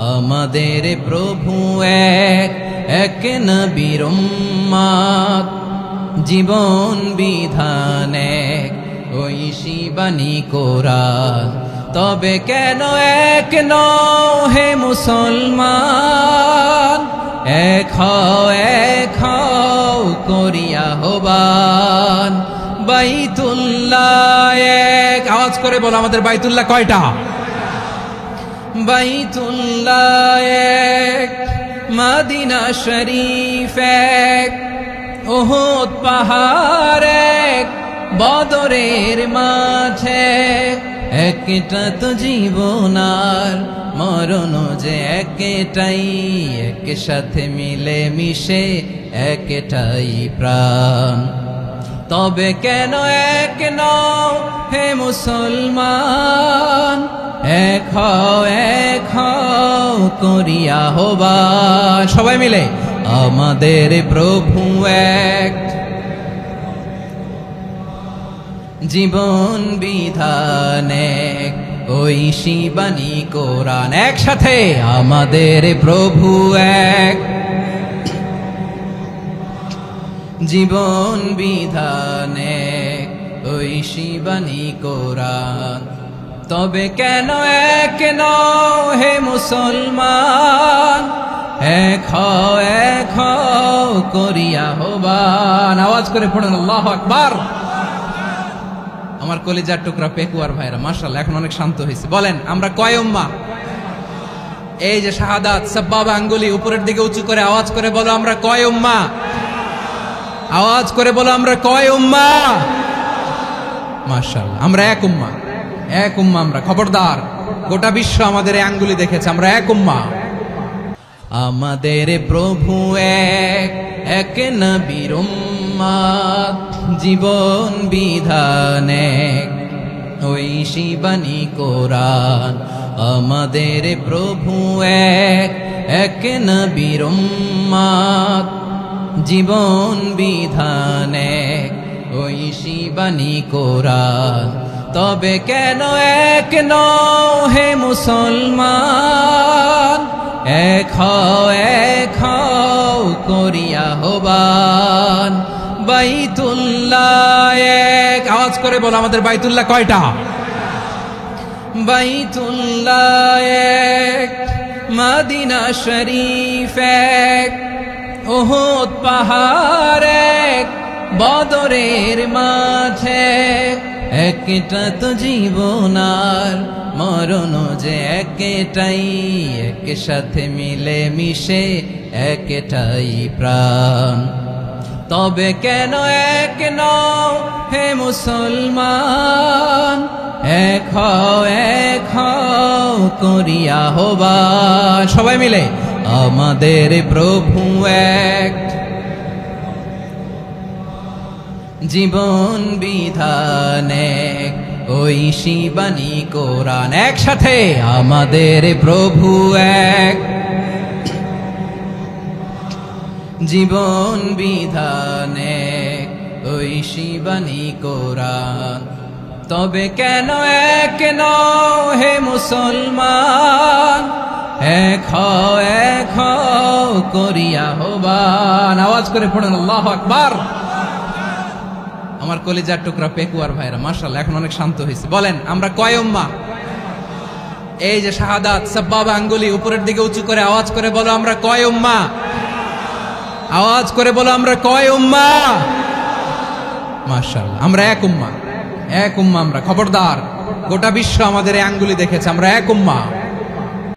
আমাদের প্রভু এক, এক নবীর উম্মত, জীবন বিধান এক, ঐশী বাণী কোরআন। তবে কেন এক নও হে মুসলমান, এক হও করিয়া আহ্বান। বাইতুল্লাহ এক, আওয়াজ করে বলো আমাদের বাইতুল্লাহ কয়টা? বাইতুল্লাহ এক, মদিনা শরীফ এক, উহুদ পাহাড় এক, বদরের মাঠে। একটা তো জীবন আর মরণ যে একটাই, এক সাথে মিলে মিশে একটাই প্রাণ। তবে কেন এক নও হে মুসলমান, এক হও করিয়া আহ্বান। সবাই মিলে আমাদের প্রভু এক, জীবন বিধান এক, ঐশী বাণী কোরআন। একসাথে আমাদের প্রভু এক, জীবন বিধান এক, ঐশী বাণী কোরআন। তবে কেন এক নও হে মুসলমান, এক হও করিয়া আহ্বান। আওয়াজ করে পড়ুন আল্লাহু আকবার। আমার কলিজার টুকরা পেকুয়ার ভাইরা মাশাআল্লাহ এখন অনেক শান্ত হয়েছে। বলেন আমরা কয় উম্মাহ? এই যে শাহাদাত সাব্বাবা আঙ্গুলি উপরের দিকে উঁচু করে আওয়াজ করে বলো আমরা কয় উম্মাহ? আওয়াজ করে বলো আমরা কয় উম্মাহ? মাশাআল্লাহ আমরা এক উম্মাহ, এক উম্মাহ আমরা। খবরদার, গোটা বিশ্ব আমাদের এই আঙ্গুলি দেখেছে, আমরা এক উম্মাহ। আমাদের প্রভু এক, এক নবীর উম্মত, জীবন বিধান এক, ঐশী বাণী কোরআন। আমাদের প্রভু এক, এক নবীর উম্মত, জীবন বিধান এক, ঐশী বাণী কোরআন। তবে কেন এক নও হে মুসলমান, এক হও করিয়া আহ্বান। বাইতুল্লাহ এক, আওয়াজ করে বলো আমাদের বাইতুল্লাহ কয়টা? বাইতুল্লাহ এক, মদিনা শরীফ এক, উহুদ পাহাড় এক, বদরের মাঠে। একটা তো জীবন আর মরণ যে একটাই, এক সাথে মিলে মিশে একটাই প্রাণ। তবে কেন এক নও হে মুসলমান, এক হও করিয়া আহ্বান। সবাই মিলে আমাদের প্রভু এক, জীবন বিধান এক, ঐশী বাণী কোরআন। একসাথে আমাদের প্রভু এক, জীবন বিধান এক, ঐশী বাণী কোরআন। তবে কেন এক নও হে মুসলমান, এক হও করিয়া আহ্বান। আওয়াজ করে পড়ুন আল্লাহু আকবার। আমার কলিজার টুকরা পেকুয়ার ভাইরা মাশাআল্লাহ এখন অনেক শান্ত হয়েছে। বলেন আমরা কয় উম্মাহ? এই যে শাহাদাত সাব্বাবা আঙ্গুলি উপরের দিকে উঁচু করে আওয়াজ করে বলো আমরা কয় উম্মাহ? আওয়াজ করে বলো আমরা কয় উম্মাহ? মাশাআল্লাহ আমরা এক উম্মাহ, এক উম্মাহ আমরা। খবরদার, গোটা বিশ্ব আমাদের এই আঙ্গুলি দেখেছে, আমরা এক উম্মাহ।